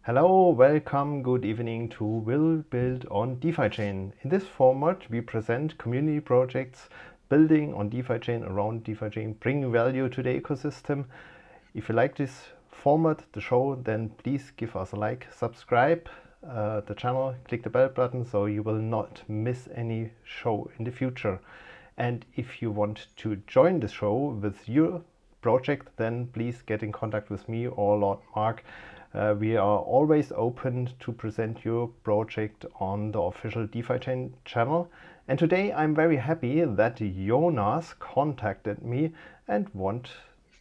Hello, welcome, good evening to Will Build on DeFiChain. In this format, we present community projects building on DeFiChain, around DeFiChain, bringing value to the ecosystem. If you like this format, the show, then please give us a like, subscribe the channel, click the bell button so you will not miss any show in the future. And if you want to join the show with your project, then please get in contact with me or Lord Mark. We are always open to present your project on the official DeFiChain channel. And today I'm very happy that Jonas contacted me and want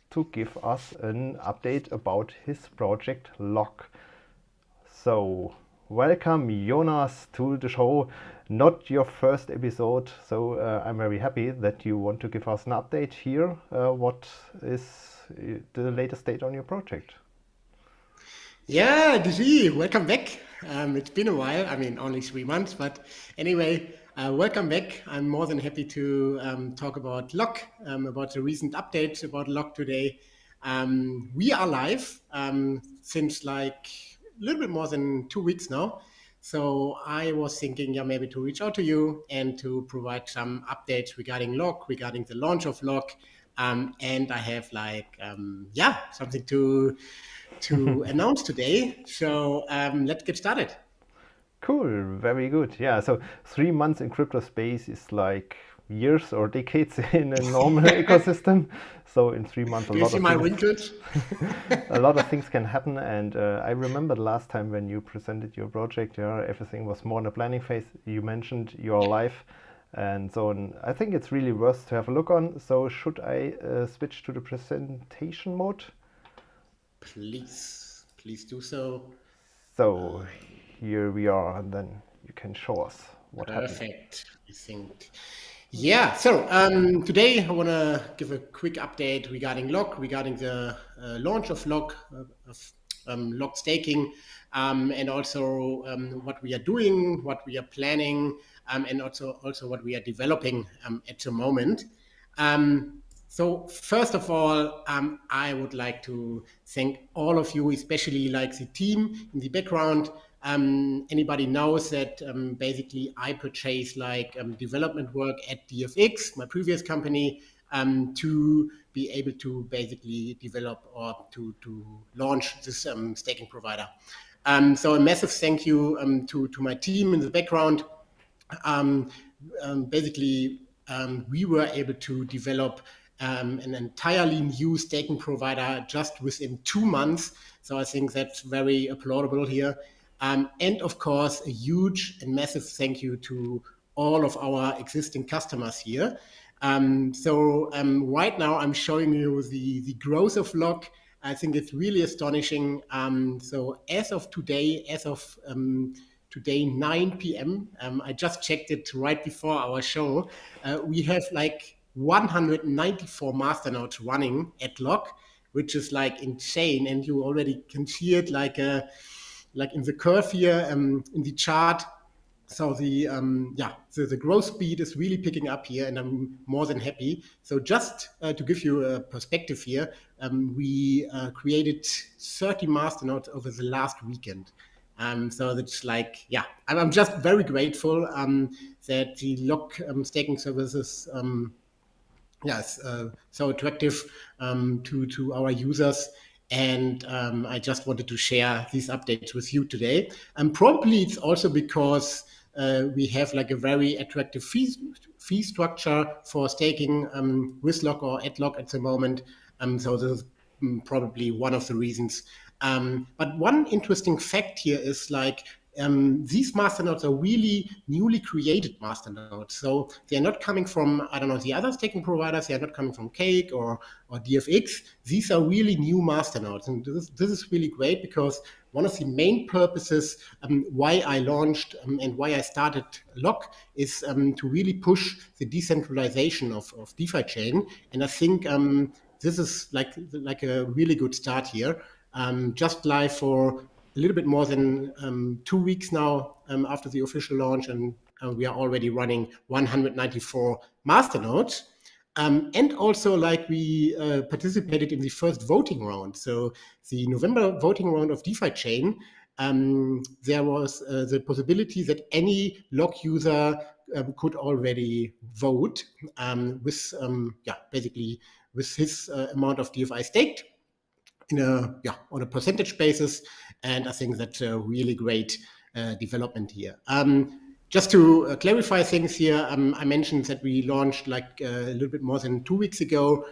to give us an update about his project Lock. So welcome Jonas to the show. Not your first episode, so I'm very happy that you want to give us an update here. What is the latest state on your project? Yeah, DeFi, welcome back. It's been a while. I mean, only 3 months, but anyway, welcome back. I'm more than happy to talk about Lock, about the recent updates about Lock today. We are live since like a little bit more than 2 weeks now. So I was thinking, yeah, maybe to reach out to you and to provide some updates regarding Lock, regarding the launch of Lock. And I have something to announce today. So let's get started. Cool, very good. Yeah, so 3 months in crypto space is like years or decades in a normal ecosystem. So in 3 months, Do you see my wrinkles? a lot of things can happen. And I remember the last time when you presented your project, everything was more in the planning phase. You mentioned your life and so on. I think it's really worth to have a look on. So should I switch to the presentation mode? Please do so. So here we are, and then you can show us what happened. Perfect. I think. Yeah. So today I want to give a quick update regarding Lock, regarding the launch of Lock, Lock staking, and also what we are doing, what we are planning, and also what we are developing at the moment. So first of all, I would like to thank all of you, especially like the team in the background. Anybody knows that basically I purchased like development work at DFX, my previous company, to be able to basically develop or to launch this staking provider. So a massive thank you to my team in the background. We were able to develop an entirely new staking provider just within 2 months. So I think that's very applaudable here. And of course, a huge and massive thank you to all of our existing customers here. Right now I'm showing you the growth of Lock. I think it's really astonishing. So as of today, today 9 p.m. I just checked it right before our show. We have like 194 masternodes running at Lock, which is like insane, and you already can see it like in the curve here in the chart. So the growth speed is really picking up here, and I'm more than happy. So just to give you a perspective here, we created 30 masternodes over the last weekend. So that's like, yeah, I'm just very grateful that the Lock staking services, so attractive to our users. And I just wanted to share these updates with you today. And probably it's also because we have like a very attractive fee structure for staking with Lock or at Lock at the moment. So this is probably one of the reasons. But one interesting fact here is like these masternodes are really newly created masternodes. So they're not coming from, I don't know, the other staking providers. They are not coming from Cake or DFX. These are really new masternodes. And this is really great because one of the main purposes why I launched and why I started Lock is to really push the decentralization of DeFiChain. And I think this is like a really good start here. Just live for a little bit more than 2 weeks now after the official launch, and we are already running 194 masternodes. And also, like we participated in the first voting round. So the November voting round of DeFiChain there was the possibility that any lock user could already vote with basically with his amount of DFI staked on a percentage basis, and I think that's a really great development here. Just to clarify things here, I mentioned that we launched like a little bit more than 2 weeks ago.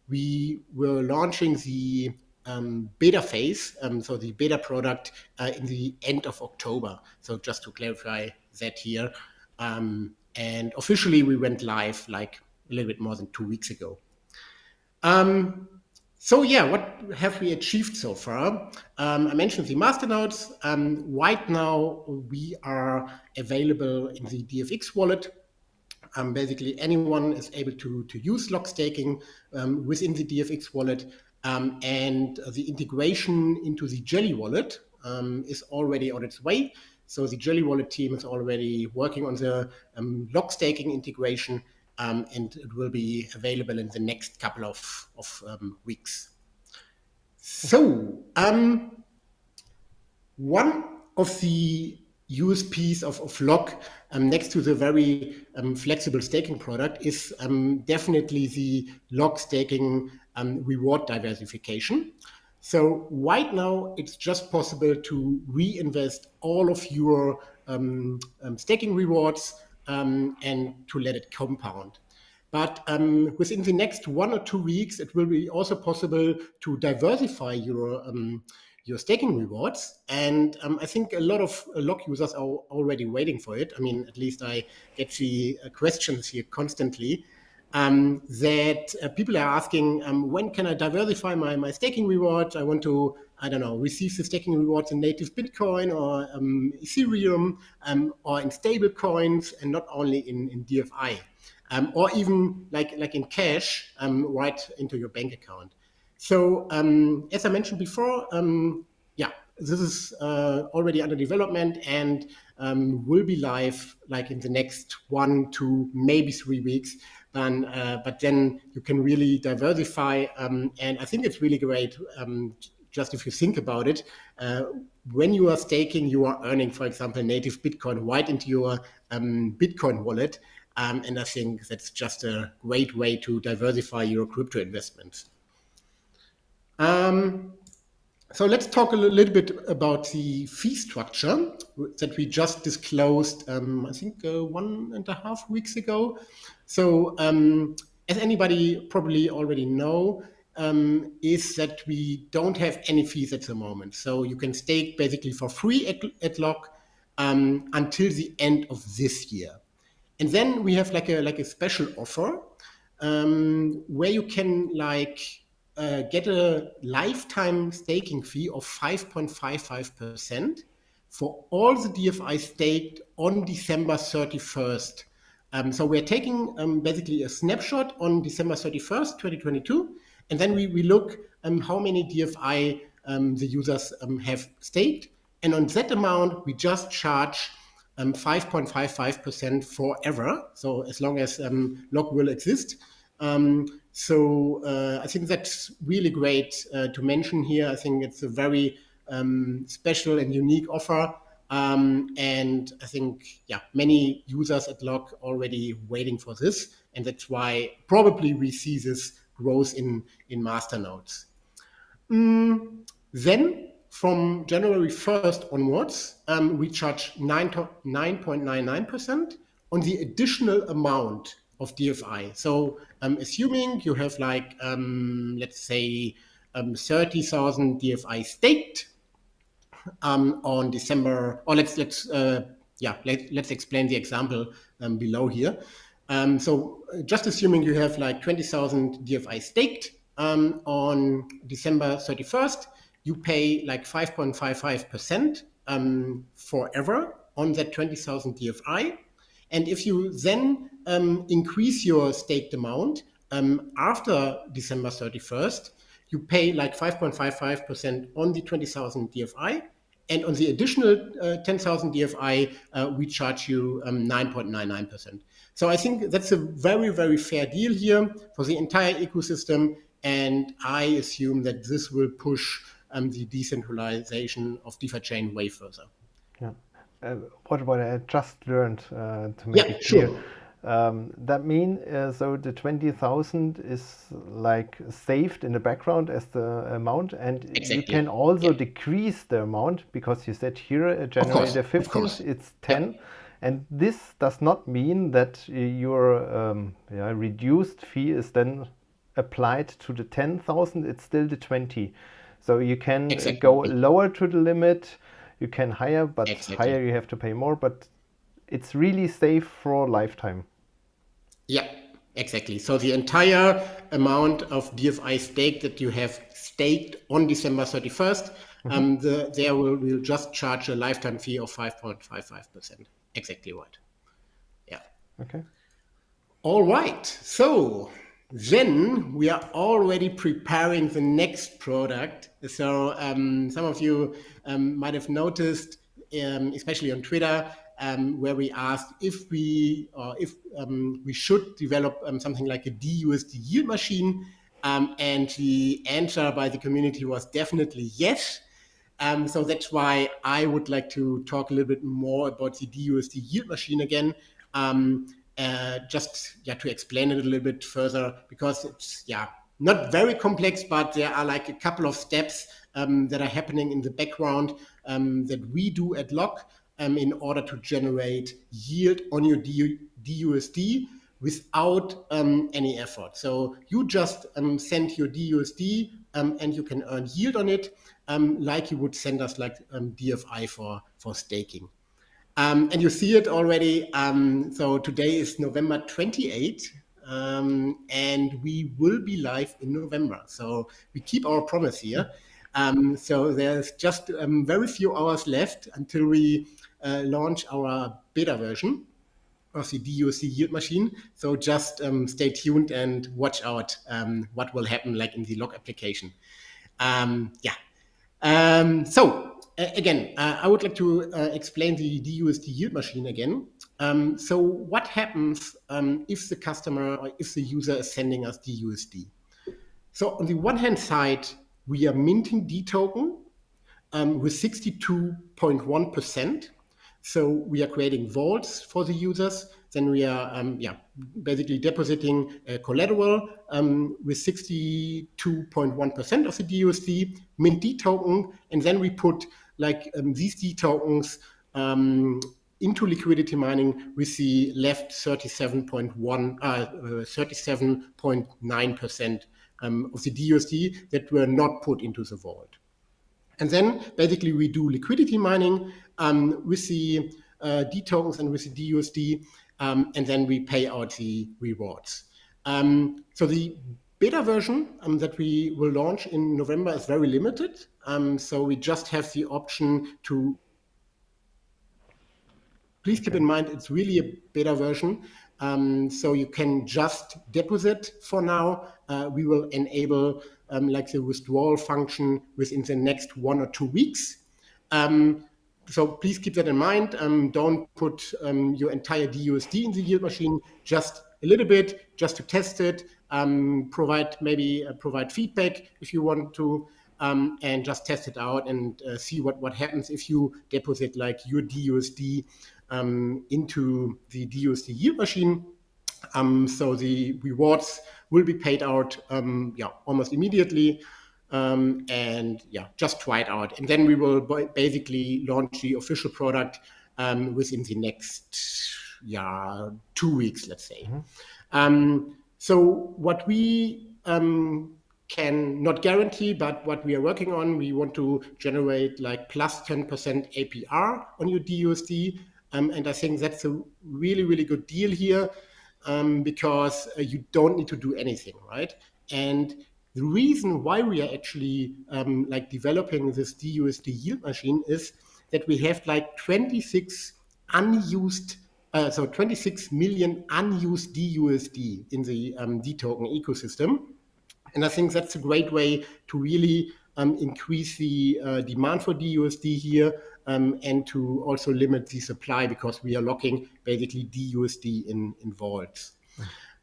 We were launching the beta phase, so the beta product in the end of October. So just to clarify that here. And officially we went live like a little bit more than 2 weeks ago. So yeah, what have we achieved so far? I mentioned the masternodes. Right now, we are available in the DFX wallet. Basically, anyone is able to use lock staking within the DFX wallet. And the integration into the Jelly wallet is already on its way. So the Jelly wallet team is already working on the lock staking integration. And it will be available in the next couple of weeks. So, one of the USPs of Lock, next to the very flexible staking product, is definitely the Lock staking reward diversification. So right now, it's just possible to reinvest all of your staking rewards and to let it compound. But within the next 1 or 2 weeks, it will be also possible to diversify your staking rewards. And I think a lot of lock users are already waiting for it. I mean, at least I get the questions here constantly that people are asking, when can I diversify my staking rewards? I want to, receive the staking rewards in native Bitcoin or Ethereum or in stable coins and not only in DFI. Or even like in cash, right into your bank account. So as I mentioned before, this is already under development and will be live like in the next 1 to maybe 3 weeks. But then you can really diversify, and I think it's really great. Just if you think about it, when you are staking, you are earning, for example, native Bitcoin right into your Bitcoin wallet. And I think that's just a great way to diversify your crypto investments. So let's talk a little bit about the fee structure that we just disclosed, I think 1.5 weeks ago. So as anybody probably already know, is that we don't have any fees at the moment. So you can stake basically for free at Lock until the end of this year. And then we have like a special offer where you can get a lifetime staking fee of 5.55% for all the DFI staked on December 31st. So we're taking basically a snapshot on December 31st, 2022, and then we look how many DFI the users have staked. And on that amount, we just charge 5.55% forever, so as long as Lock will exist. So I think that's really great to mention here. I think it's a very special and unique offer. And I think, many users at Lock already waiting for this. And that's why probably we see this growth in masternodes. Then from January 1st onwards, we charge 9.99% on the additional amount of DFI. So assuming you have let's say 30,000 DFI staked on December, or let's explain the example below here. So just assuming you have 20,000 DFI staked on December 31st, you pay 5.55% forever on that 20,000 DFI. And if you then increase your staked amount after December 31st, you pay 5.55% on the 20,000 DFI. And on the additional 10,000 DFI, we charge you 9.99%. So I think that's a very, very fair deal here for the entire ecosystem. And I assume that this will push the decentralization of DeFiChain way further. Yeah. What I just learned to make it clear. Sure. That means so the 20,000 is like saved in the background as the amount, and Exactly. you can also decrease the amount, because you said here January the 15th it's 10, and this does not mean that your reduced fee is then applied to the 10,000. It's still the 20, so you can go lower to the limit, you can higher, but higher you have to pay more, but it's really safe for lifetime. Yeah, exactly. So the entire amount of DFI stake that you have staked on December 31st, we'll just charge a lifetime fee of 5.55%. Exactly right. Yeah. Okay. All right. So then we are already preparing the next product. So some of you might have noticed, especially on Twitter, where we asked if we should develop something like a DUSD yield machine, and the answer by the community was definitely yes. So that's why I would like to talk a little bit more about the DUSD yield machine again, just to explain it a little bit further, because it's not very complex, but there are like a couple of steps that are happening in the background that we do at Lock in order to generate yield on your DUSD without any effort. So you just send your DUSD and you can earn yield on it, like you would send us like DFI for staking. And you see it already. So today is November 28th, and we will be live in November. So we keep our promise here. So there's just very few hours left until we launch our beta version of the DUSD yield machine. So just stay tuned and watch out what will happen like in the Lock application. So again, I would like to explain the DUSD yield machine again. So what happens if the customer or if the user is sending us DUSD? So on the one hand side, we are minting D token with 62.1%. So we are creating vaults for the users. Then we are basically depositing collateral with 62.1% of the DUSD, mint D token, and then we put like these D tokens into liquidity mining with the left 37.9% of the DUSD that were not put into the vault. And then basically we do liquidity mining with the D tokens and with the DUSD, and then we pay out the rewards. So the beta version that we will launch in November is very limited. So we just have the option to, please keep in mind, it's really a beta version. So you can just deposit for now. We will enable like the withdrawal function within the next 1 or 2 weeks. So please keep that in mind. Don't put your entire DUSD in the yield machine, just a little bit, just to test it. Provide feedback if you want to, and just test it out and see what happens if you deposit like your DUSD into the DUSD yield machine. So the rewards will be paid out almost immediately. Just try it out. And then we will basically launch the official product within the next 2 weeks, let's say. So what we can not guarantee, but what we are working on, we want to generate like plus 10% APR on your DUSD. And I think that's a really, really good deal here because you don't need to do anything, right? And the reason why we are actually developing this DUSD yield machine is that we have like 26 million unused DUSD in the D token ecosystem. And I think that's a great way to really increase the demand for DUSD here and to also limit the supply, because we are locking basically DUSD in vaults.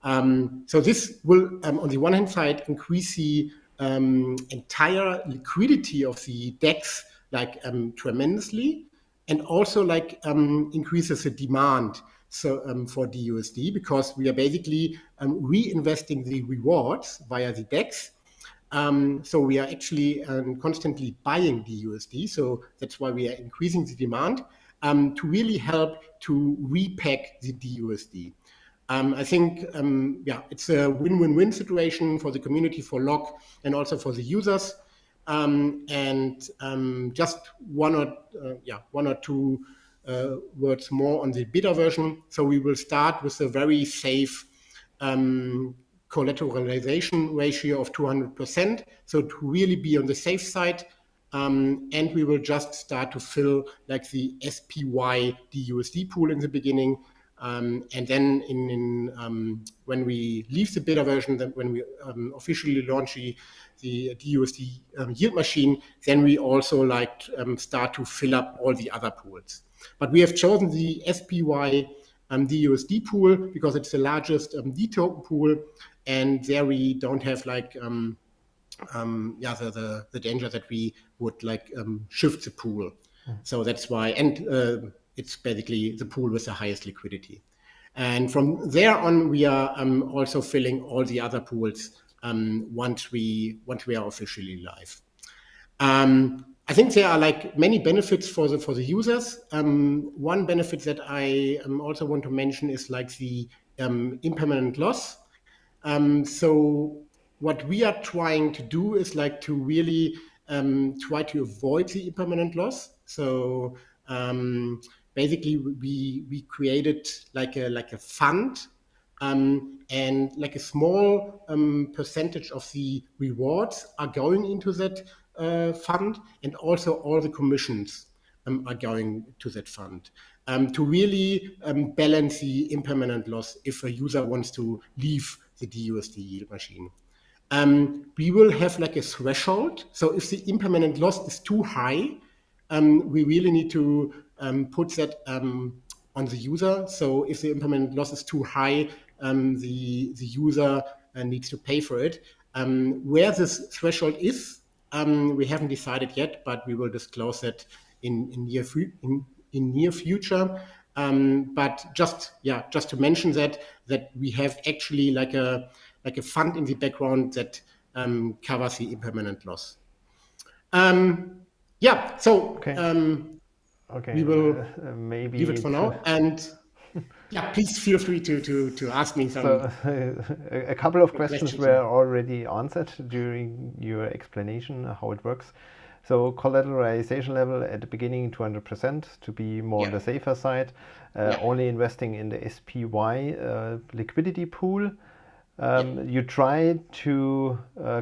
So this will, on the one hand side, increase the entire liquidity of the DEX like tremendously, and also like increases the demand for DUSD, because we are basically reinvesting the rewards via the DEX. So we are actually constantly buying DUSD. So that's why we are increasing the demand to really help to repack the DUSD. I think, it's a win-win-win situation for the community, for Lock, and also for the users. Just one or two words more on the beta version. So we will start with a very safe collateralization ratio of 200%. So to really be on the safe side. And we will just start to fill like the SPY DUSD pool in the beginning. And then when we leave the beta version, then when we officially launch the DUSD yield machine, then we also start to fill up all the other pools. But we have chosen the SPY DUSD pool because it's the largest D token pool, and there we don't have the danger that we would shift the pool. So that's why, and it's basically the pool with the highest liquidity. And from there on, we are also filling all the other pools once we are officially live. I think there are many benefits for the users. One benefit that I also want to mention is the impermanent loss. So what we are trying to do is to really try to avoid the impermanent loss. So basically, we created like a fund, and a small percentage of the rewards are going into that fund, and also all the commissions are going to that fund to really balance the impermanent loss if a user wants to leave the DUSD yield machine. We will have a threshold. So if the impermanent loss is too high, we really need to put that on the user. So if the impermanent loss is too high, the user needs to pay for it. Where this threshold is, we haven't decided yet, but we will disclose it in near future. But just to mention that we have actually like a fund in the background that covers the impermanent loss. So okay, we will maybe leave it for now. And please feel free to ask me some. So a couple of questions were already answered during your explanation how it works. So collateralization level at the beginning 200% to be more on the safer side. Only investing in the SPY liquidity pool. You try to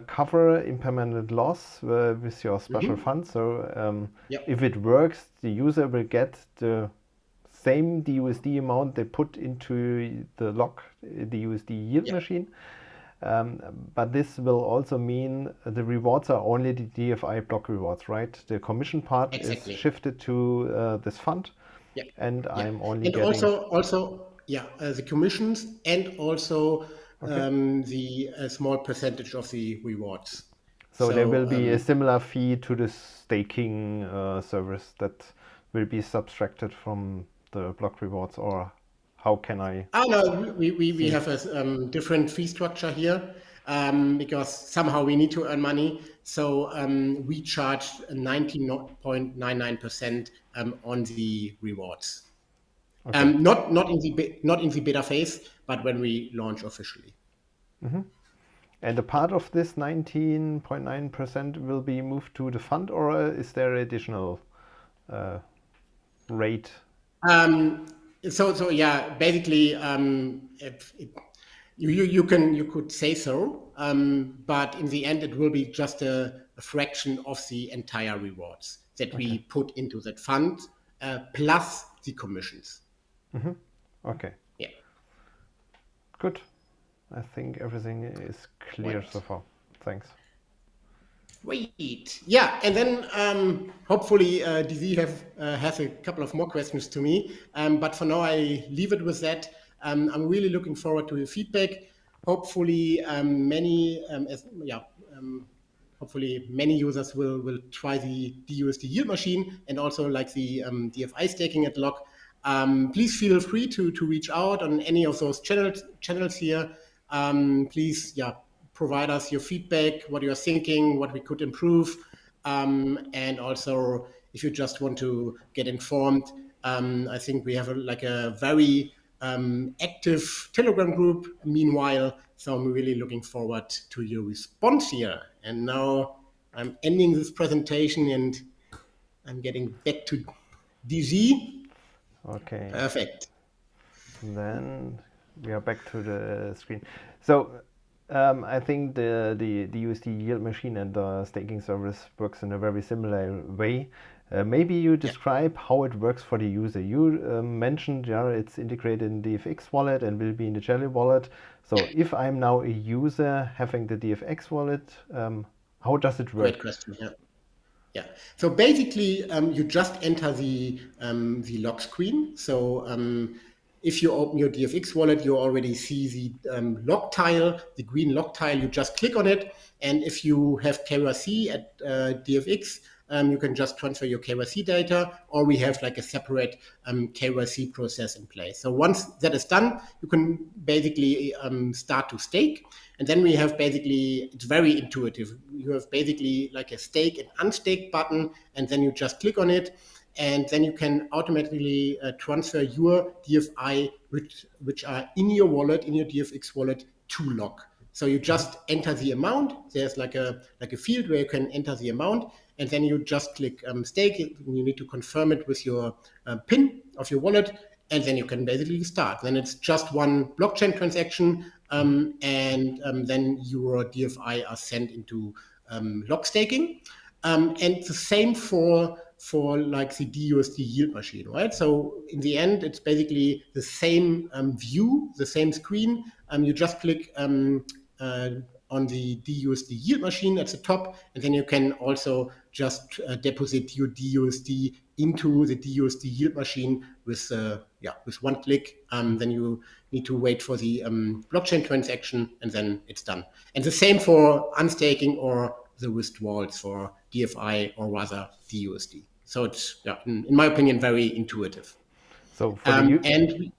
cover impermanent loss with your special fund. So if it works, the user will get the same DUSD amount they put into the lock, the USD yield machine. But this will also mean the rewards are only the DFI block rewards, right? The commission part is shifted to this fund, and I'm only getting also the commissions, and also the small percentage of the rewards. So there will be a similar fee to the staking service that will be subtracted from the block rewards, or how can I? No, we have a different fee structure here because somehow we need to earn money. So we charge 19.99% on the rewards. Not in the beta phase, but when we launch officially. And a part of this 19.9% will be moved to the fund, or is there additional rate? Basically, you could say so, but in the end, it will be just a fraction of the entire rewards that we put into that fund, plus the commissions. Okay. Yeah. Good. I think everything is clear so far. Thanks. Great. Yeah, and then hopefully DZ has a couple of more questions to me. But for now, I leave it with that. I'm really looking forward to your feedback. Hopefully, many hopefully many users will try the DUSD yield machine and also like the DFI staking at Lock. Please feel free to reach out on any of those channels here. Please, provide us your feedback, what you're thinking, what we could improve, and also if you just want to get informed. I think we have a very active Telegram group. Meanwhile, so I'm really looking forward to your response here. And now I'm ending this presentation and I'm getting back to DZ. Okay. Perfect. Then we are back to the screen. So I think the USD yield machine and the staking service works in a very similar way. Maybe you describe how it works for the user. You mentioned it's integrated in the DFX wallet and will be in the Jelly wallet. So if I'm now a user having the DFX wallet, how does it work? Great question. Yeah. So basically, you just enter the lock screen. So if you open your DFX wallet, you already see the lock tile, the green lock tile. You just click on it, and if you have KYC at DFX, you can just transfer your KYC data, or we have like a separate KYC process in place. So once that is done, you can basically start to stake. And then we have basically, it's very intuitive. You have basically like a stake and unstake button, and then you just click on it. And then you can automatically transfer your DFI, which are in your wallet, in your DFX wallet, to Lock. So you just enter the amount. There's like a field where you can enter the amount, and then you just click stake. You need to confirm it with your PIN of your wallet, and then you can basically start. Then it's just one blockchain transaction, and then your DFI are sent into Lock staking. And the same for like the DUSD yield machine, right? So in the end, it's basically the same view, the same screen. You just click on the DUSD yield machine at the top, and then you can also just deposit your DUSD into the DUSD yield machine with one click. Then you need to wait for the blockchain transaction, and then it's done. And the same for unstaking or the withdrawals for DFI or rather DUSD. So it's, in my opinion, very intuitive. So for the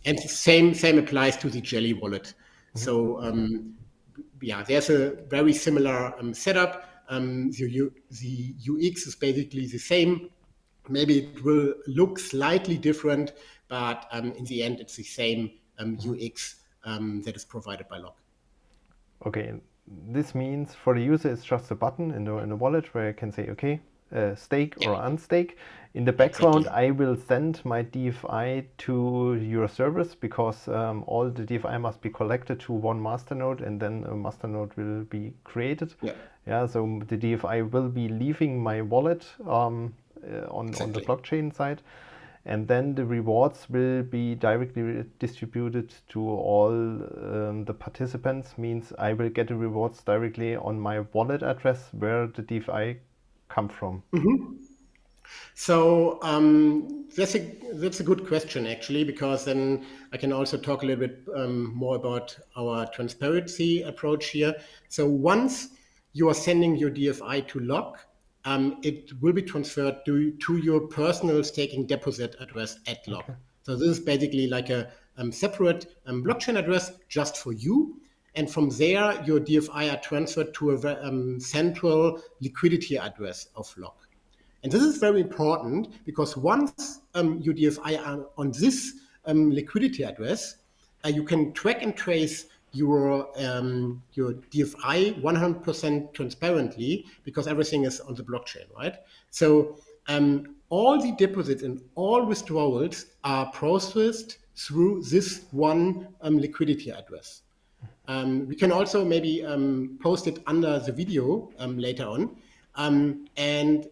and the same applies to the Jelly wallet. So there's a very similar setup. The UX is basically the same. Maybe it will look slightly different, but in the end, it's the same UX that is provided by Lock. Okay, this means for the user, it's just a button in the wallet where I can say, okay, stake or unstake. In the background, I will send my DFI to your service because all the DFI must be collected to one masternode, and then a masternode will be created. So the DFI will be leaving my wallet on the blockchain side, and then the rewards will be directly distributed to all the participants. Means I will get the rewards directly on my wallet address where the DFI come from. So that's a good question actually, because then I can also talk a little bit more about our transparency approach here. So once you are sending your DFI to Lock, it will be transferred to your personal staking deposit address at Lock. So this is basically like a separate blockchain address just for you. And from there, your DFI are transferred to a central liquidity address of Lock. And this is very important because once your DFI are on this liquidity address, you can track and trace your DFI 100% transparently because everything is on the blockchain, right? So all the deposits and all withdrawals are processed through this one liquidity address. We can also maybe post it under the video later on. And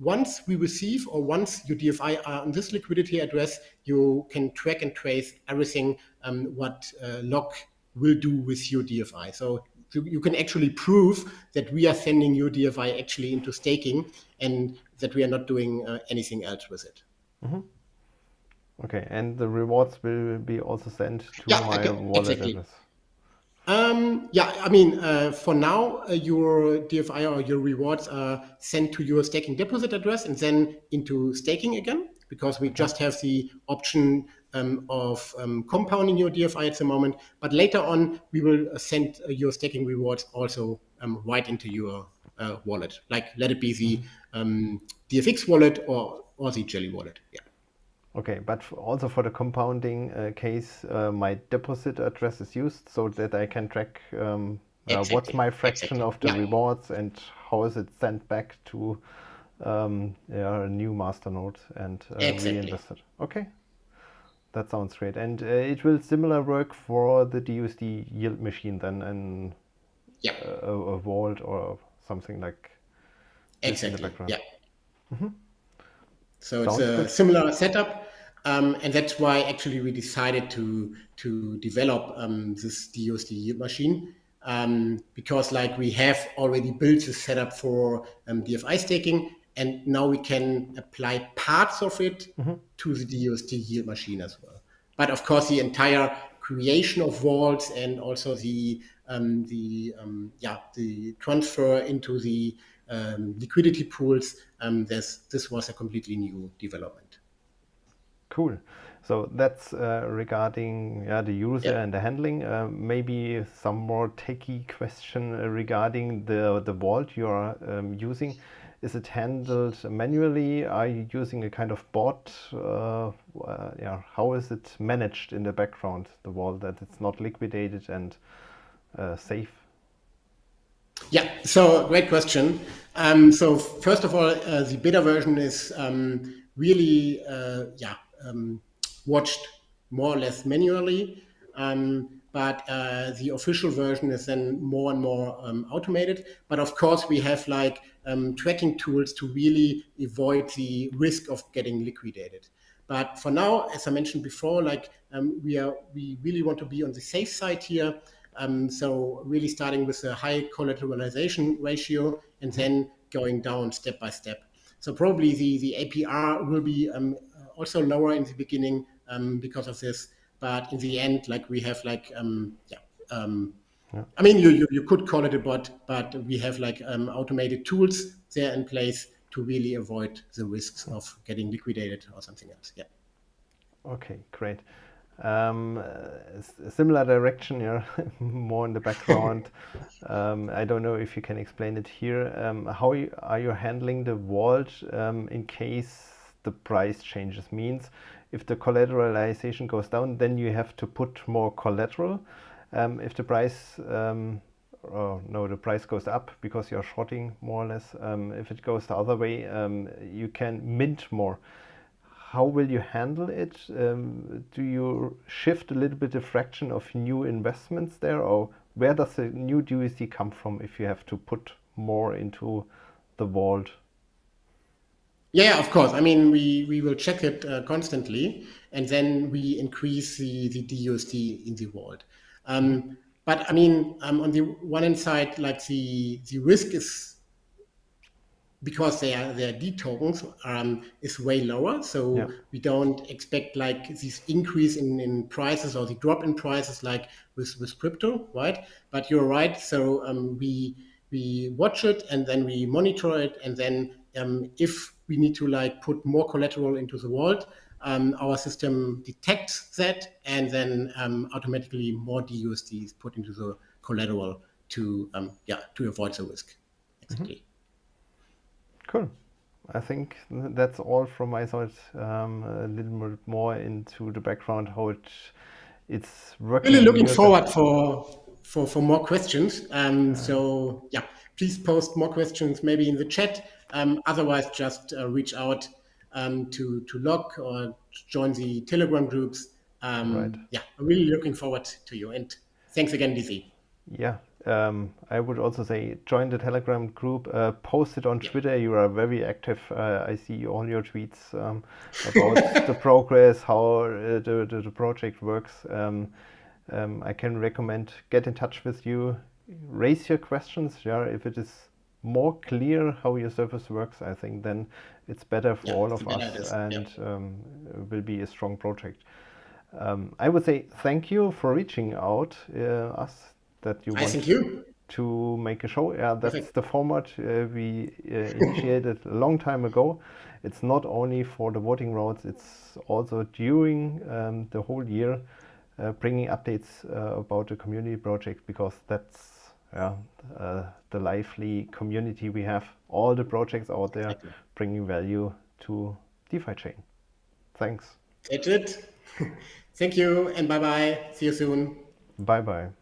once we receive or once your DFI are on this liquidity address, you can track and trace everything what Lock will do with your DFI. So you can actually prove that we are sending your DFI actually into staking and that we are not doing anything else with it. Okay, and the rewards will be also sent to my wallet address. Yeah, I mean, for now, your DFI or your rewards are sent to your staking deposit address and then into staking again, because we Okay. just have the option of compounding your DFI at the moment. But later on, we will send your staking rewards also right into your wallet. Like, let it be the DFX wallet or the Jelly wallet. Yeah. Okay, but also for the compounding case, my deposit address is used so that I can track what's Exactly. my fraction Exactly. of the Yeah. rewards and how is it sent back to a new masternode and Exactly. reinvested. Okay, that sounds great. And it will similar work for the DUSD yield machine then and Yeah. a vault or something like this in the Exactly. background. Yeah. So it's Sounds a good. similar setup, and that's why actually we decided to develop this DOSD machine, because like we have already built this setup for DFI staking, and now we can apply parts of it to the DOSD yield machine as well. But of course, the entire creation of vaults and also the transfer into the liquidity pools, this was a completely new development. Cool. So that's regarding the user Yeah. and the handling. Maybe some more techie question regarding the vault you are using. Is it handled manually? Are you using a kind of bot? Yeah, how is it managed in the background, the vault, that it's not liquidated and safe? Yeah, so great question. So first of all, the beta version is really watched more or less manually, but the official version is then more and more automated. But of course, we have like tracking tools to really avoid the risk of getting liquidated. But for now, as I mentioned before, like we really want to be on the safe side here. So really starting with a high collateralization ratio and then going down step by step. So probably the APR will be also lower in the beginning because of this, but in the end, like we have like Yeah. I mean you could call it a bot, but we have like automated tools there in place to really avoid the risks of getting liquidated or something else. Yeah. Okay, great. Similar direction, yeah, more in the background. I don't know if you can explain it here. How are you handling the vault in case the price changes? Means if the collateralization goes down, then you have to put more collateral. If the price, oh, no, the price goes up because you're shorting more or less. If it goes the other way, you can mint more. How will you handle it? Do you shift a little bit the fraction of new investments there, or where does the new USD come from if you have to put more into the vault? Yeah, of course. I mean, we will check it constantly, and then we increase the DUSD in the vault. But I mean, on the one hand side, like the risk is because they are D tokens is way lower. Yeah. So we don't expect like this increase in prices or the drop in prices like with crypto, right? But you're right. So we watch it and then we monitor it, and then if we need to like put more collateral into the vault, our system detects that, and then automatically more DUSD is put into the collateral to avoid the risk. Exactly. Cool. I think that's all from my side. A little bit more into the background, how it's Really working in looking your side. forward for more questions. So yeah, please post more questions maybe in the chat. Otherwise, just reach out to log or join the Telegram groups. Right. Yeah, I'm really looking forward to you. And thanks again, Dizzy. Yeah, I would also say join the Telegram group, post it on Yeah. Twitter. You are very active. I see all your tweets about the progress, how the project works. I can recommend get in touch with you, raise your questions. Yeah, if it is more clear how your service works, I think then it's better for Yeah, all it's a of better us idea. Yeah. and will be a strong project. I would say thank you for reaching out us that you I thank want you. to make a show. Yeah, that's Perfect. the format we initiated a long time ago. It's not only for the voting rounds, it's also during the whole year, bringing updates about the community project, because that's the lively community we have. All the projects out there Exactly. bringing value to DeFiChain. Thanks. That's it. Thank you and bye bye. See you soon. Bye bye.